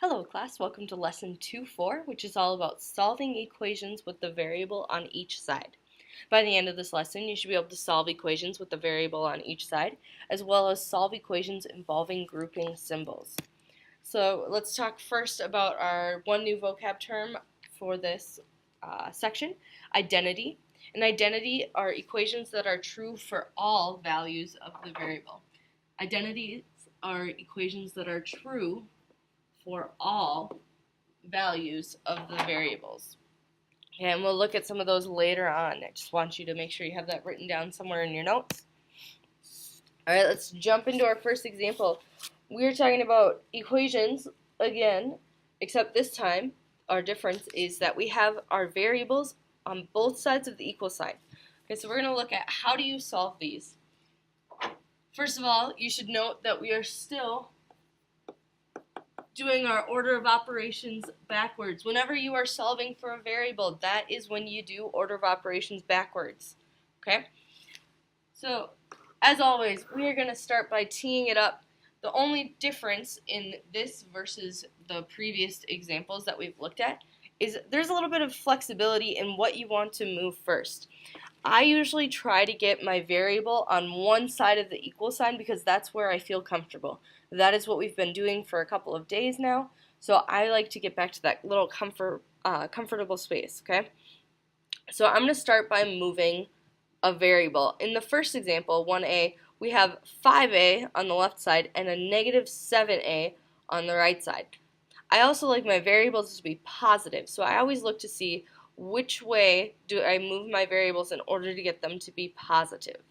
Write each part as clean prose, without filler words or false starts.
Hello class, welcome to lesson 2-4, which is all about solving equations with the variable on each side. By the end of this lesson, you should be able to solve equations with the variable on each side, as well as solve equations involving grouping symbols. So let's talk first about our one new vocab term for this section, identity. An identity are equations that are true for all values of the variable. Identities are equations that are true for all values of the variables. And we'll look at some of those later on. I just want you to make sure you have that written down somewhere in your notes. Alright, let's jump into our first example. We're talking about equations again, except this time our difference is that we have our variables on both sides of the equal sign. Okay, so we're going to look at how do you solve these. First of all, you should note that we are still doing our order of operations backwards. Whenever you are solving for a variable, that is when you do order of operations backwards. Okay? So, as always, we are going to start by teeing it up. The only difference in this versus the previous examples that we've looked at is there's a little bit of flexibility in what you want to move first. I usually try to get my variable on one side of the equal sign because that's where I feel comfortable. That is what we've been doing for a couple of days now, so I like to get back to that little comfortable space, okay? So I'm going to start by moving a variable. In the first example, 1a, we have 5a on the left side and a negative 7a on the right side. I also like my variables to be positive, so I always look to see which way do I move my variables in order to get them to be positive.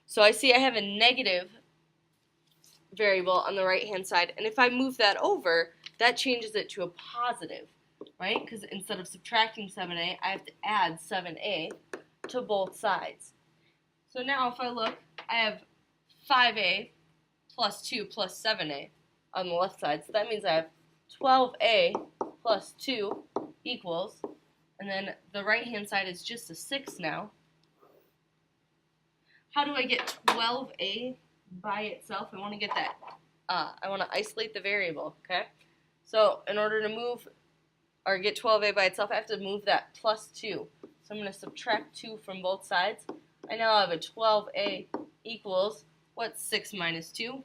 So I see I have a negative variable on the right hand side, and if I move that over, that changes it to a positive, right? Because instead of subtracting 7a, I have to add 7a to both sides. So now if I look, I have 5a plus 2 plus 7a on the left side, so that means I have 12a plus 2 equals, and then the right hand side is just a 6 now. How do I get 12a by itself? I want to get that, I want to isolate the variable, okay? So in order to move or get 12a by itself, I have to move that plus 2. So I'm going to subtract 2 from both sides. I now have a 12a equals, what's 6 minus 2?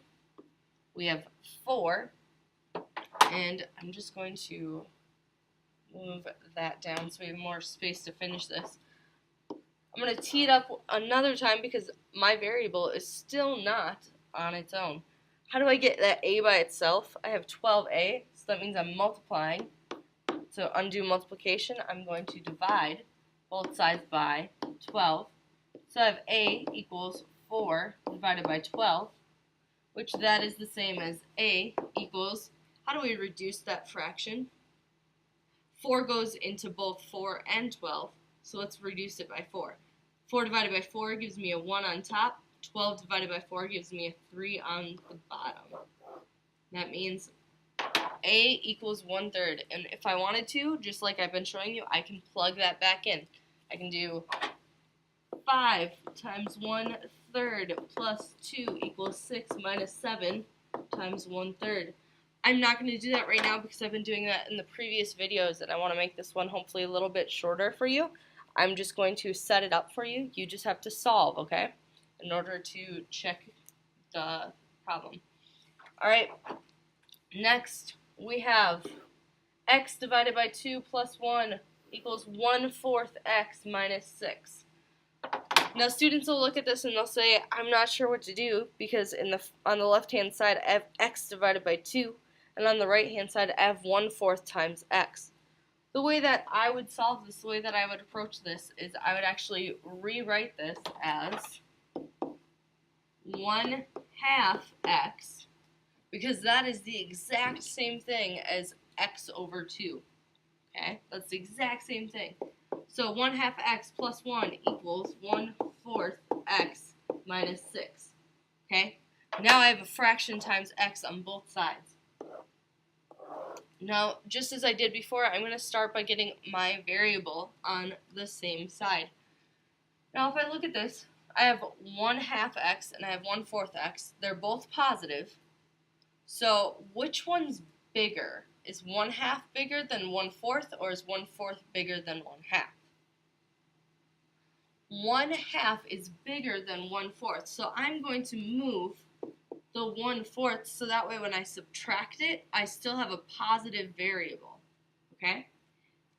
We have 4. And I'm just going to move that down so we have more space to finish this. I'm going to tee it up another time because my variable is still not on its own. How do I get that a by itself? I have 12a, so that means I'm multiplying. So undo multiplication, I'm going to divide both sides by 12. So I have a equals 4 divided by 12, which that is the same as a equals, how do we reduce that fraction? 4 goes into both 4 and 12, so let's reduce it by 4. 4 divided by 4 gives me a 1 on top. 12 divided by 4 gives me a 3 on the bottom. That means a equals 1/3. And if I wanted to, just like I've been showing you, I can plug that back in. I can do 5 times 1/3 plus 2 equals 6 minus 7 times 1/3. I'm not going to do that right now because I've been doing that in the previous videos, and I want to make this one hopefully a little bit shorter for you. I'm just going to set it up for you. You just have to solve, okay, in order to check the problem. Alright, next we have x divided by 2 plus 1 equals 1/4 x minus 6. Now students will look at this and they'll say, I'm not sure what to do because on the left hand side I have x divided by 2, and on the right hand side I have 1/4 times x. The way that I would solve this, the way that I would approach this, is I would actually rewrite this as 1/2 x, because that is the exact same thing as x over 2. Okay, that's the exact same thing. So 1/2 x plus 1 equals 1/4 x minus 6. Okay, now I have a fraction times x on both sides. Now, just as I did before, I'm going to start by getting my variable on the same side. Now, if I look at this, I have 1/2 x and I have 1/4 x. They're both positive. So, which one's bigger? is 1/2 bigger than 1/4, or is 1/4 bigger than 1/2? 1/2 is bigger than 1/4, so I'm going to move the 1/4 so that way when I subtract it, I still have a positive variable. Okay?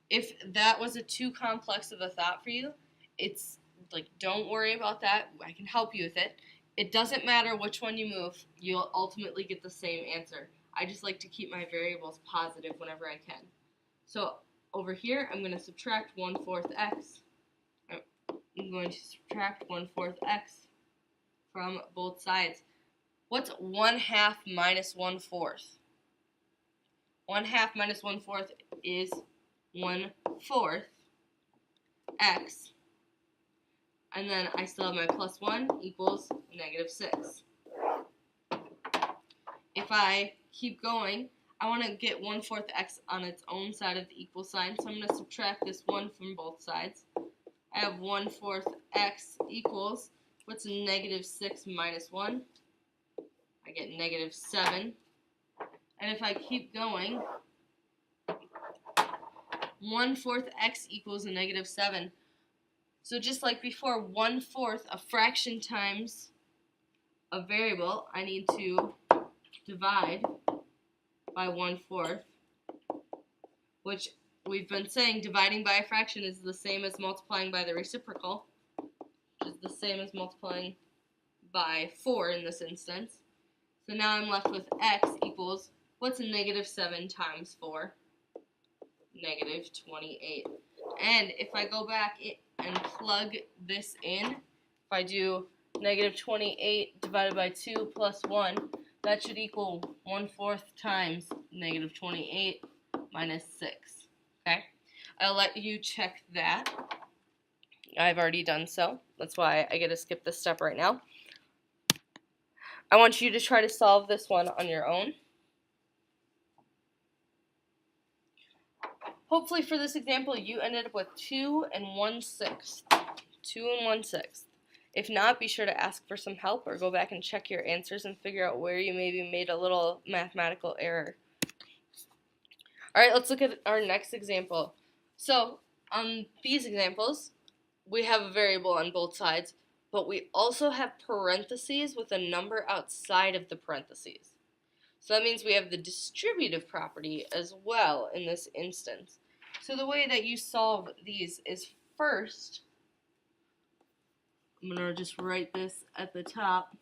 If that was a too complex of a thought for you, it's like, don't worry about that. I can help you with it. It doesn't matter which one you move, you'll ultimately get the same answer. I just like to keep my variables positive whenever I can. So over here, I'm going to subtract 1/4 x. I'm going to subtract 1/4 x from both sides. What's 1/2 minus 1/4? 1/2 minus 1/4 is 1/4 x. And then I still have my plus 1 equals -6. If I keep going, I want to get 1/4 x on its own side of the equal sign, so I'm going to subtract this 1 from both sides. I have 1/4 x equals, what's -6 minus 1? I get -7. And if I keep going, 1/4 x equals a -7. So just like before, 1/4, a fraction times a variable, I need to divide by 1/4, which we've been saying dividing by a fraction is the same as multiplying by the reciprocal, which is the same as multiplying by 4 in this instance. So now I'm left with x equals, what's -7 times 4? -28. And if I go back and plug this in, if I do -28 divided by 2 plus 1, that should equal 1/4 times -28 minus 6. Okay? I'll let you check that. I've already done so. That's why I get to skip this step right now. I want you to try to solve this one on your own. Hopefully for this example, you ended up with 2 1/6. 2 1/6. If not, be sure to ask for some help or go back and check your answers and figure out where you maybe made a little mathematical error. Alright, let's look at our next example. So, on these examples, we have a variable on both sides, but we also have parentheses with a number outside of the parentheses. So that means we have the distributive property as well in this instance. So the way that you solve these is first, I'm going to just write this at the top,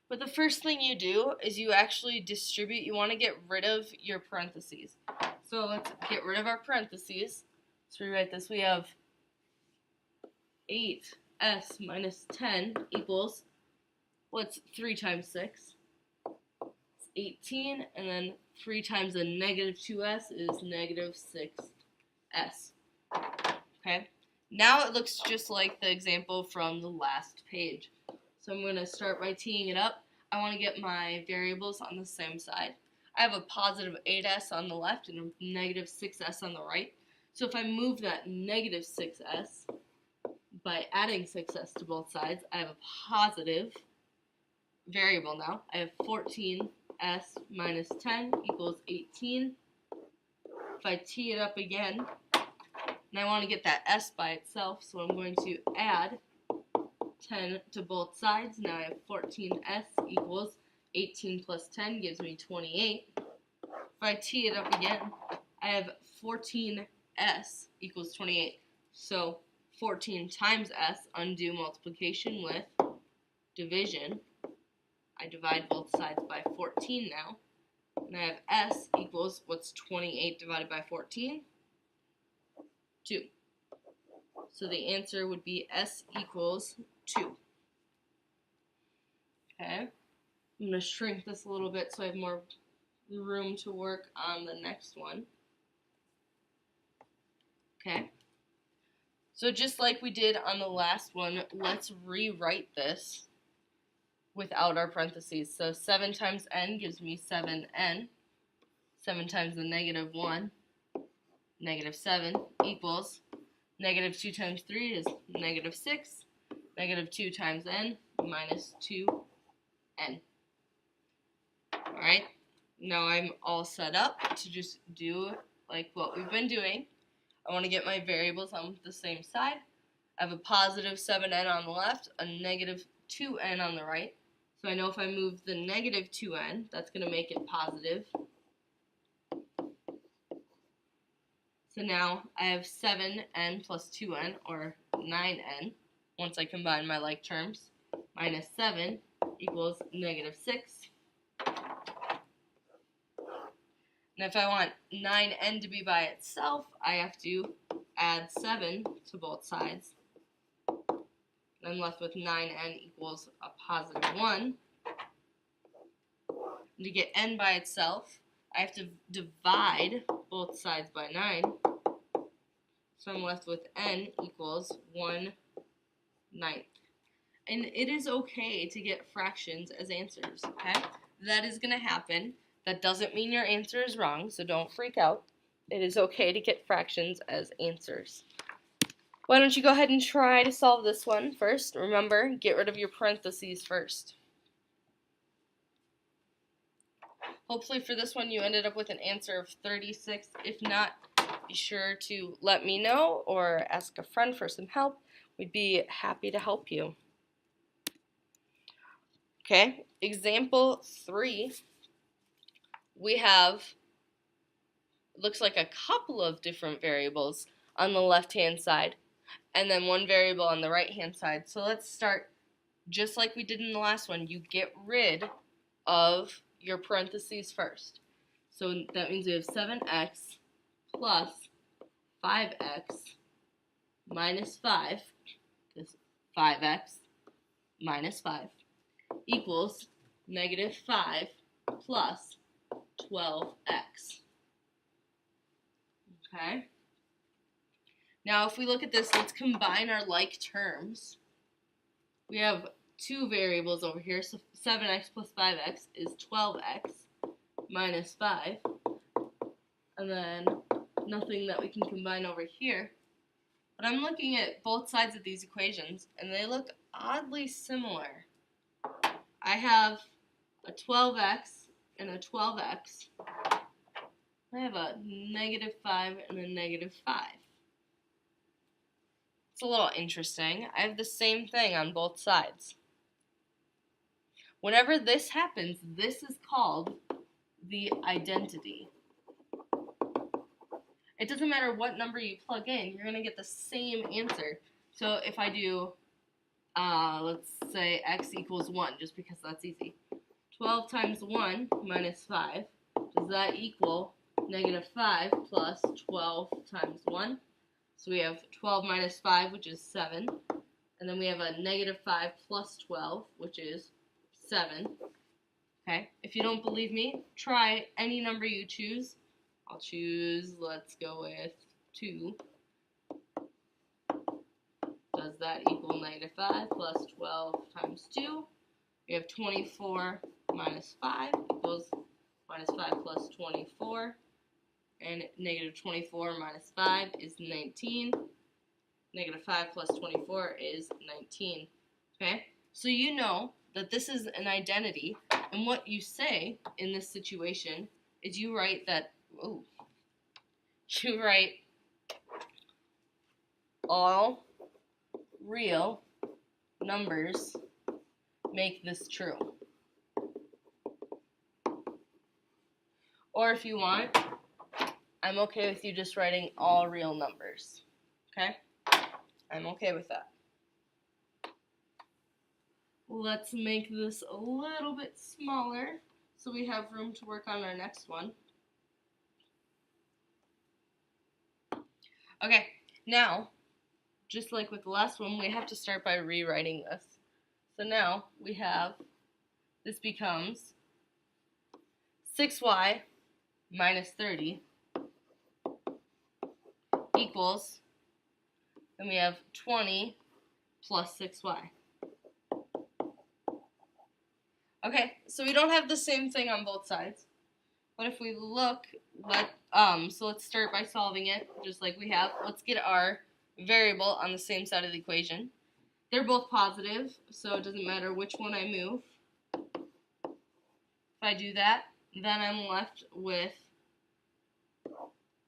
but the first thing you do is you actually distribute. You want to get rid of your parentheses. So let's get rid of our parentheses. Let's rewrite this. We have 8s minus 10 equals, what's 3 times 6? 18, and then 3 times a -2s is -6s. Okay, now it looks just like the example from the last page. So I'm going to start by teeing it up. I want to get my variables on the same side. I have a positive 8s on the left and a -6s on the right. So if I move that -6s by adding 6s to both sides, I have a positive variable now. I have 14s minus 10 equals 18. If I tee it up again, and I want to get that s by itself, so I'm going to add 10 to both sides. Now I have 14s equals 18 plus 10 gives me 28. If I tee it up again, I have 14s equals 28. So 14 times s, undo multiplication with division. I divide both sides by 14 now. And I have s equals, what's 28 divided by 14? 2. So the answer would be s equals 2. Okay. I'm going to shrink this a little bit so I have more room to work on the next one. Okay. So just like we did on the last one, let's rewrite this without our parentheses. So 7 times n gives me 7n. 7 times the -1, -7 equals -2 times 3 is -6. -2 times n minus 2n. Alright? now I'm all set up to just do like what we've been doing. I want to get my variables on the same side. I have a positive 7n on the left, a negative 2n on the right. So I know if I move the negative 2n, that's going to make it positive. So now I have 7n plus 2n, or 9n, once I combine my like terms, minus 7 equals negative 6. And if I want 9n to be by itself, I have to add 7 to both sides. And I'm left with 9n equals a positive 1. And to get n by itself, I have to divide both sides by 9. So I'm left with n equals 1/9. And it is okay to get fractions as answers, okay? That is going to happen. That doesn't mean your answer is wrong, so don't freak out. It is okay to get fractions as answers. Why don't you go ahead and try to solve this one first. Remember, get rid of your parentheses first. Hopefully for this one you ended up with an answer of 36. If not, be sure to let me know or ask a friend for some help. We'd be happy to help you. Okay, example 3. We have, looks like a couple of different variables on the left-hand side, and then one variable on the right-hand side. So let's start just like we did in the last one. You get rid of your parentheses first. So that means we have 7x plus 5x minus 5, because 5x minus 5 equals negative 5 plus 12x. Okay? Now if we look at this, let's combine our like terms. We have two variables over here, so 7x plus 5x is 12x minus 5. And then nothing that we can combine over here. But I'm looking at both sides of these equations, and they look oddly similar. I have a 12x and a 12x. I have a negative 5 and a negative 5. It's a little interesting. I have the same thing on both sides. Whenever this happens, this is called the identity. It doesn't matter what number you plug in, you're going to get the same answer. So if I do, let's say x equals 1, just because that's easy. 12 times 1 minus 5, does that equal negative 5 plus 12 times 1? So we have 12 minus 5, which is 7. And then we have a negative 5 plus 12, which is 7. Okay, if you don't believe me, try any number you choose. I'll choose, let's go with 2. Does that equal negative 5 plus 12 times 2? We have 24 minus 5 equals minus 5 plus 24. And negative 24 minus 5 is 19. Negative 5 plus 24 is 19. Okay? So you know that this is an identity, and what you say in this situation is you write that, you write all real numbers make this true. Or if you want, I'm okay with you just writing all real numbers. Okay? I'm okay with that. Let's make this a little bit smaller so we have room to work on our next one. Okay, now, just like with the last one, we have to start by rewriting this. So now we have, this becomes 6y minus 30 equals, then we have 20 plus 6y. Okay, so we don't have the same thing on both sides. But if we look, so let's start by solving it, just like we have. Let's get our variable on the same side of the equation. They're both positive, so it doesn't matter which one I move. If I do that, then I'm left with,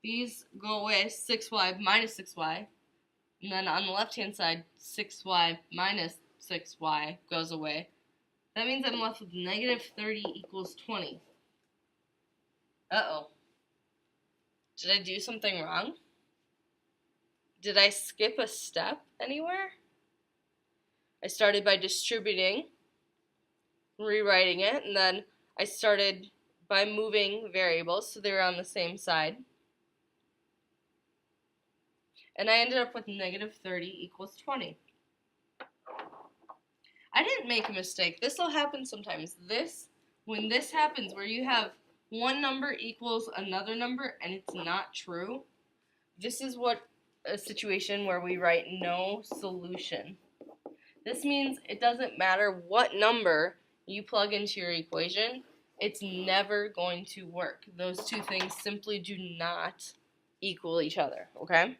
these go away, 6y minus 6y, and then on the left-hand side, 6y minus 6y goes away. That means I'm left with negative 30 equals 20. Uh-oh. Did I do something wrong? Did I skip a step anywhere? I started by distributing, rewriting it, and then I started by moving variables so they were on the same side. And I ended up with negative 30 equals 20. I didn't make a mistake. This will happen sometimes. When this happens, where you have one number equals another number and it's not true, this is what a situation where we write no solution. This means it doesn't matter what number you plug into your equation, it's never going to work. Those two things simply do not equal each other, okay?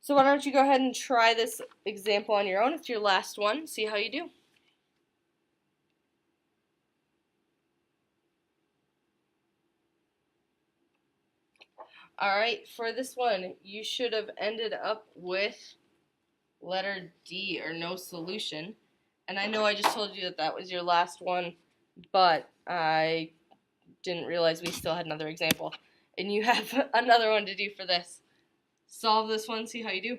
So why don't you go ahead and try this example on your own. It's your last one. See how you do. Alright, for this one, you should have ended up with letter D, or no solution. And I know I just told you that that was your last one, but I didn't realize we still had another example. And you have another one to do for this. Solve this one, see how you do.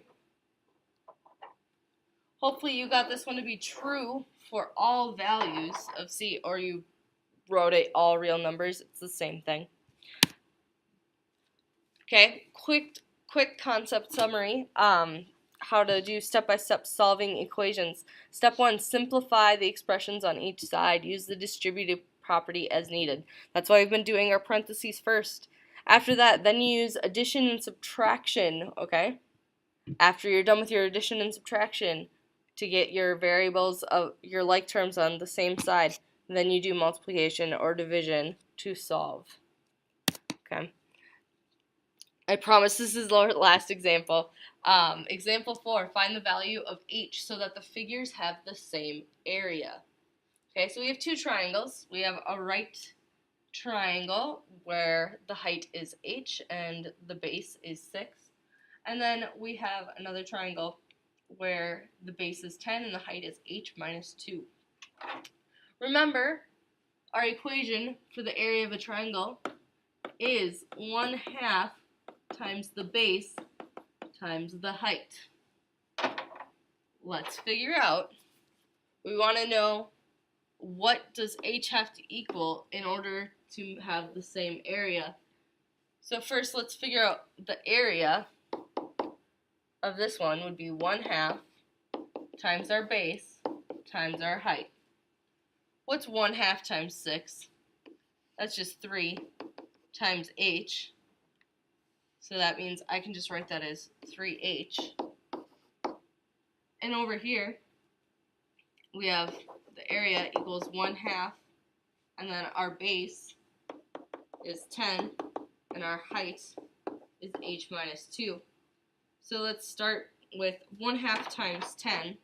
Hopefully you got this one to be true for all values of C, or you wrote it all real numbers. It's the same thing. Okay, quick concept summary. How to do step-by-step solving equations. Step 1, simplify the expressions on each side. Use the distributive property as needed. That's why we've been doing our parentheses first. After that, then use addition and subtraction, okay? After you're done with your addition and subtraction to get your variables of your like terms on the same side, then you do multiplication or division to solve. Okay? I promise this is our last example. Example 4, find the value of h so that the figures have the same area. Okay, so we have two triangles. We have a right triangle where the height is h and the base is 6. And then we have another triangle where the base is 10 and the height is h minus 2. Remember, our equation for the area of a triangle is 1/2 times the base times the height. Let's figure out. We want to know, what does h have to equal in order to have the same area? So first, let's figure out the area of this one would be 1/2 times our base times our height. What's 1/2 times 6? That's just 3 times h. So that means I can just write that as 3h. And over here, we have the area equals 1/2, and then our base is 10, and our height is h minus 2. So let's start with 1/2 times 10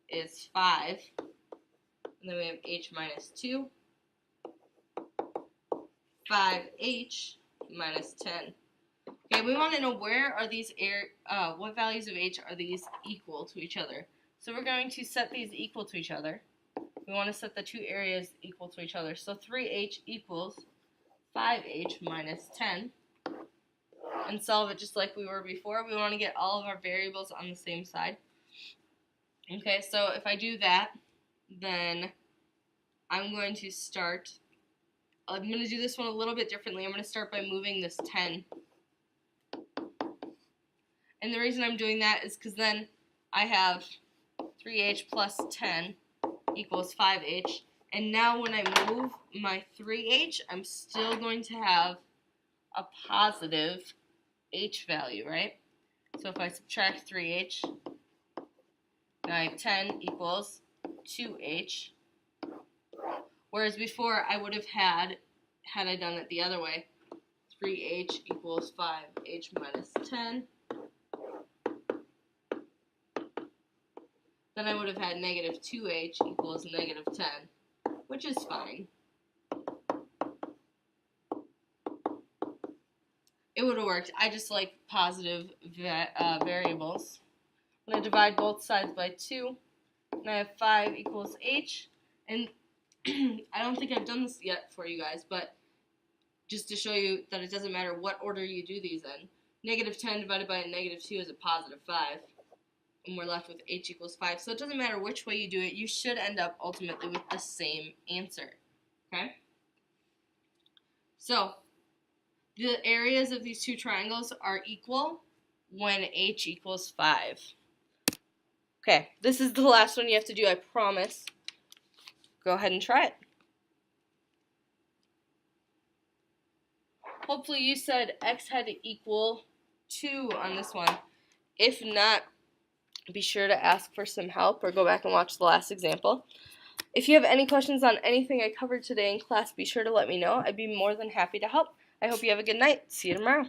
is 5, and then we have h minus 2, 5h minus 10. Okay, we want to know where are these what values of h are these equal to each other. So we're going to set these equal to each other. We want to set the two areas equal to each other. So 3h equals 5h minus 10. And solve it just like we were before. We want to get all of our variables on the same side. Okay, so if I do that, then I'm going to do this one a little bit differently. I'm going to start by moving this 10. And the reason I'm doing that is because then I have 3h plus 10 equals 5h. And now when I move my 3h, I'm still going to have a positive h value, right? So if I subtract 3h, now I have 10 equals 2h. Whereas before I would have had I done it the other way, 3h equals 5h minus 10. Then I would have had negative 2h equals negative 10, which is fine. it would have worked. I just like positive variables. I'm going to divide both sides by 2, and I have 5 equals h. And I don't think I've done this yet for you guys, but just to show you that it doesn't matter what order you do these in. Negative 10 divided by a negative 2 is a positive 5. And we're left with h equals 5. So it doesn't matter which way you do it, you should end up ultimately with the same answer. Okay? So the areas of these two triangles are equal when h equals 5. Okay, this is the last one you have to do, I promise. Go ahead and try it. Hopefully you said x had to equal 2 on this one. If not, be sure to ask for some help or go back and watch the last example. If you have any questions on anything I covered today in class, be sure to let me know. I'd be more than happy to help. I hope you have a good night. See you tomorrow.